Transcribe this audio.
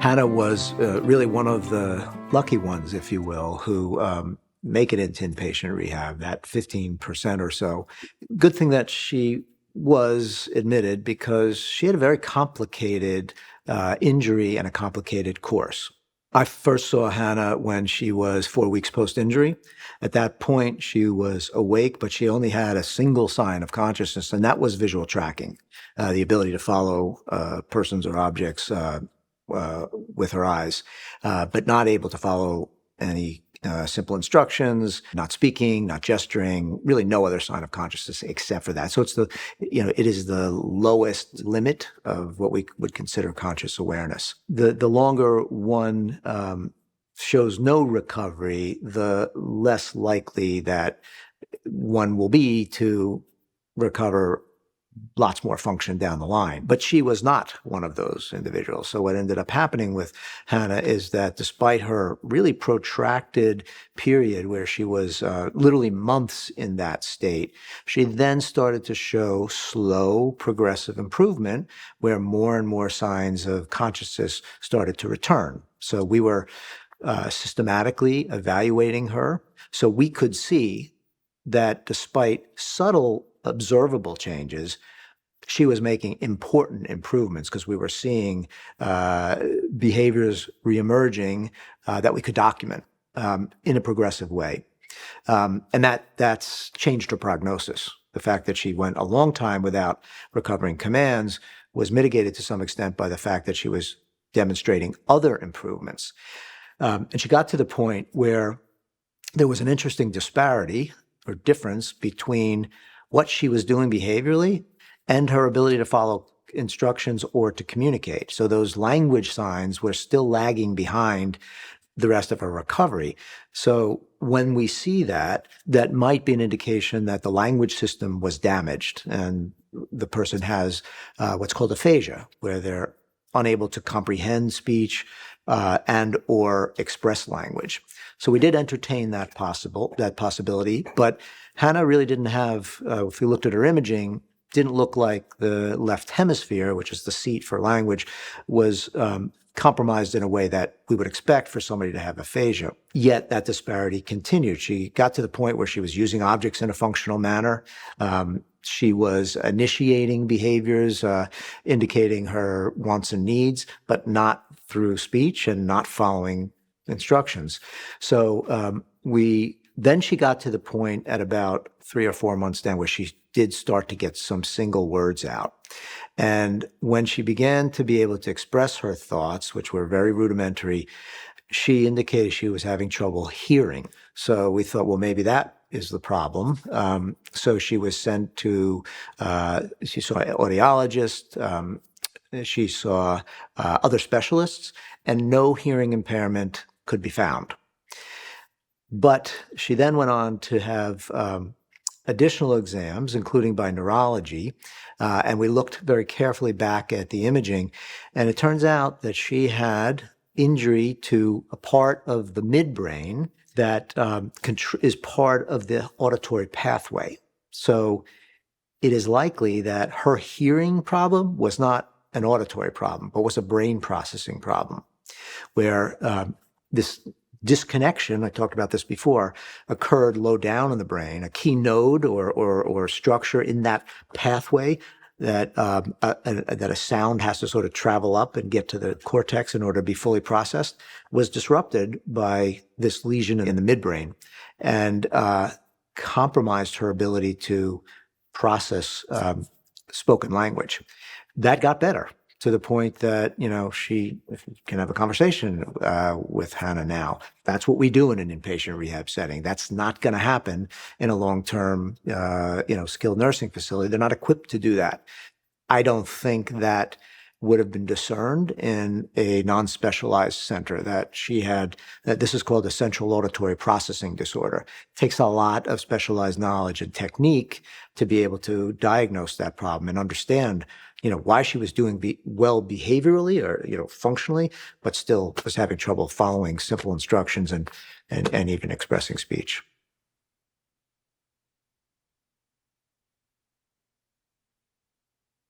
Hannah was really one of the lucky ones, if you will, who make it into inpatient rehab, that 15% or so. Good thing that she was admitted because she had a very complicated injury and a complicated course. I first saw Hannah when she was 4 weeks post-injury. At that point, she was awake, but she only had a single sign of consciousness, and that was visual tracking, the ability to follow persons or objects with her eyes, but not able to follow any simple instructions, not speaking, not gesturing, really no other sign of consciousness except for that. So it is the lowest limit of what we would consider conscious awareness. The longer one shows no recovery, the less likely that one will be to recover lots more function down the line. But she was not one of those individuals. So what ended up happening with Hannah is that despite her really protracted period where she was literally months in that state, she then started to show slow progressive improvement where more and more signs of consciousness started to return. So we were systematically evaluating her. So we could see that despite subtle observable changes, she was making important improvements because we were seeing behaviors reemerging that we could document in a progressive way. And that's changed her prognosis. The fact that she went a long time without recovering commands was mitigated to some extent by the fact that she was demonstrating other improvements. And she got to the point where there was an interesting disparity or difference between what she was doing behaviorally and her ability to follow instructions or to communicate. So those language signs were still lagging behind the rest of her recovery. So when we see that, that might be an indication that the language system was damaged and the person has what's called aphasia, where they're unable to comprehend speech and or express language. So we did entertain that possibility, but Hannah really didn't have, if we looked at her imaging, didn't look like the left hemisphere, which is the seat for language, was compromised in a way that we would expect for somebody to have aphasia. Yet that disparity continued. She got to the point where she was using objects in a functional manner. She was initiating behaviors, indicating her wants and needs, but not through speech and not following instructions. So then she got to the point at about 3 or 4 months down where she did start to get some single words out. And when she began to be able to express her thoughts, which were very rudimentary, she indicated she was having trouble hearing. So we thought, well, maybe that is the problem. So she was sent to, she saw an audiologist, she saw other specialists, and no hearing impairment could be found. But she then went on to have additional exams, including by neurology, and we looked very carefully back at the imaging, and it turns out that she had injury to a part of the midbrain that is part of the auditory pathway. So it is likely that her hearing problem was not an auditory problem, but was a brain processing problem, where this disconnection, I talked about this before, occurred low down in the brain, a key node or structure in that pathway that a sound has to sort of travel up and get to the cortex in order to be fully processed, was disrupted by this lesion in the midbrain and compromised her ability to process spoken language. That got better to the point that, she can have a conversation with Hannah now. That's what we do in an inpatient rehab setting. That's not going to happen in a long-term, skilled nursing facility. They're not equipped to do that. I don't think that would have been discerned in a non-specialized center that this is called a central auditory processing disorder. It takes a lot of specialized knowledge and technique to be able to diagnose that problem and understand why she was doing well behaviorally or, functionally, but still was having trouble following simple instructions and even expressing speech.